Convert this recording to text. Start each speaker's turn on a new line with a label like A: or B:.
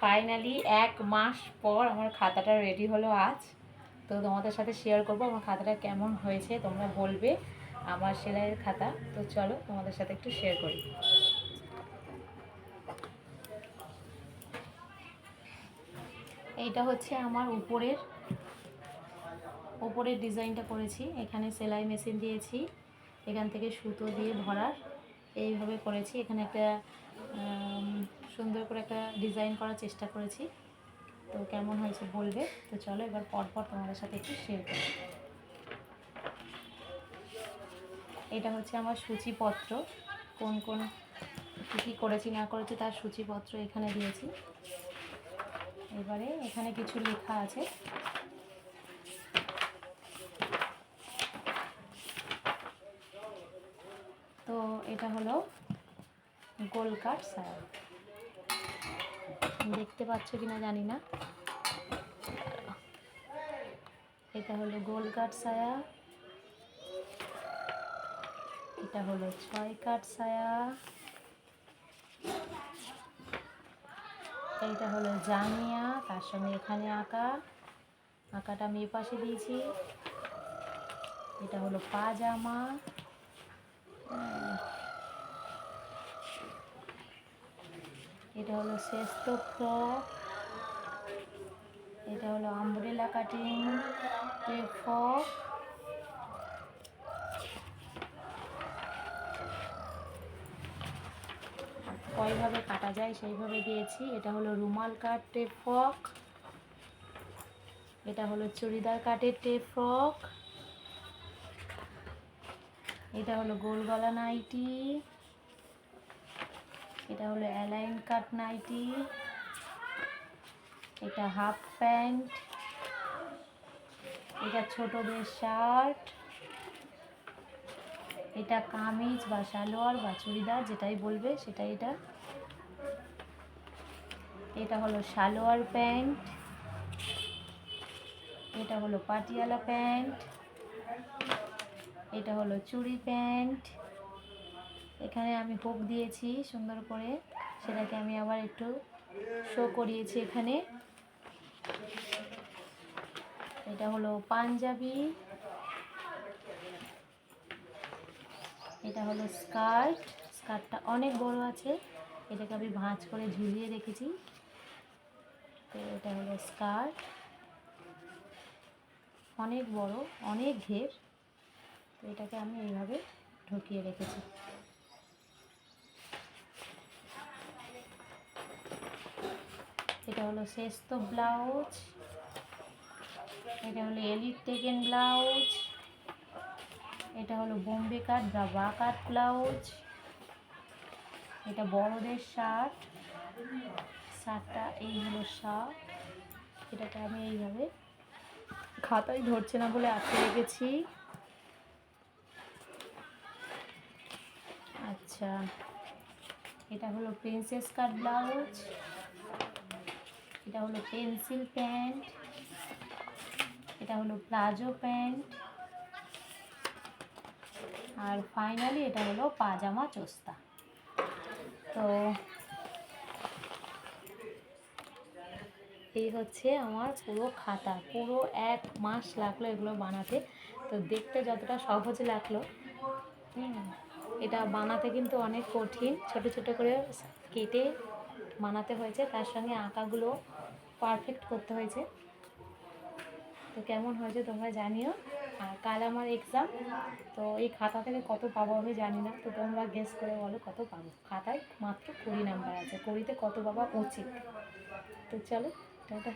A: Finally 1 মাস পর আমার খাতাটা রেডি হলো আজ। তো তোমাদের সাথে শেয়ার করব আমার খাতাটা কেমন হয়েছে, তোমরা বলবে আমার সেলাইয়ের খাতা। তো চলো তোমাদের সাথে একটু শেয়ার করি। এইটা হচ্ছে আমার উপরের ডিজাইনটা করেছি। এখানে সেলাই মেশিন দিয়েছি, এখান থেকে সুতো দিয়ে ভরার এইভাবে করেছি। এখানে একটা সুন্দর করে একটা ডিজাইন করার চেষ্টা করেছি। তো কেমন হয়েছে বলবে। তো চলো এবার পরপর তোমাদের সাথে একটু শেয়ার করি। এটা হচ্ছে আমার সূচিপত্র, কোন কোন কী করেছি না করেছি তার সূচিপত্র এখানে দিয়েছি। এবারে এখানে কিছু লেখা আছে। তো এটা হলো গোল কাট সায়া, দেখতে পাচ্ছ কিনা জানি না। এটা হলো গোল কাট সায়া, এটা হলো 6 কাট সায়া, এইটা হলো জামিয়া, তার সঙ্গে এখানে আঁকাটা আমি এ পাশে দিয়েছি। এটা হলো পাজামা, এটা হলো শেস্তো ফ্রক, এটা হলো আমব্রেলা কাটিং ফ্রক, কয়ভাবে কাটা যায় সেইভাবে দিয়েছি। এটা হলো রুমাল কাট টেপ ফ্রক, এটা হলো চুড়িদার কাটের টেপ ফ্রক, এটা হলো গোল গলা নাইটি, এটা হলো অ্যালাইন কাট নাইটি, এটা হাফ প্যান্ট, এটা ছোটদের শার্ট, এটা কামিজ বা সালোয়ার বা চুড়িদার যেটাই বলবে সেটাই। এটা হলো সালোয়ার প্যান্ট, এটা হলো পাটিয়ালা প্যান্ট, এটা হলো চুড়ি প্যান্ট। এখানে আমি হুক দিয়েছি সুন্দর করে, সেটাকে আমি আবার একটু শো করিয়েছি এখানে। এটা হলো পাঞ্জাবি, এটা হলো স্কার্টটা অনেক বড় আছে, এটাকে আমি ভাঁজ করে ঝুলিয়ে রেখেছি। তো এটা হলো স্কার্ট, অনেক বড়, অনেক ঘের। তো এটাকে আমি এইভাবে ঢুকিয়ে রেখেছি। এটা হলো শেস্তো ব্লাউজ, এটা হলো এলিট টেকেন ব্লাউজ, এটা হলো বোম্বে কাট বা বা কাট ব্লাউজ, এটা বড়দের শার্টটা এই হলো শার্ট। এটাকে আমি এইভাবে খাতায় ধরছে না বলে আটকে রেখেছি। আচ্ছা, এটা হলো প্রিন্সেস কাট ব্লাউজ, এটা হলো পেন্সিল প্যান্ট, এটা হলো প্লাজো প্যান্ট, আর ফাইনালি এটা হলো পাজামা চোস্তা। তো এই হচ্ছে আমার পুরো খাতা। পুরো 1 মাস লাগলো এগুলো বানাতে। তো দেখতে যতটা সহজ লাগলো, এটা বানাতে কিন্তু অনেক কঠিন। ছোট ছোট করে কেটে বানাতে হয়েছে, তার সঙ্গে আঁকাগুলো পারফেক্ট করতে হয়েছে। তো কেমন হয়েছে তোমরা জানিও। আর কাল আমার এক্সাম, তো এই খাতা থেকে কত পাবো আমি জানি না। তো তোমরা গেস করে বলো কত পাবো। খাতায় মাত্র 20 নাম্বার আছে, 20তে কত পাবা উচিত। তো চলো টাটা।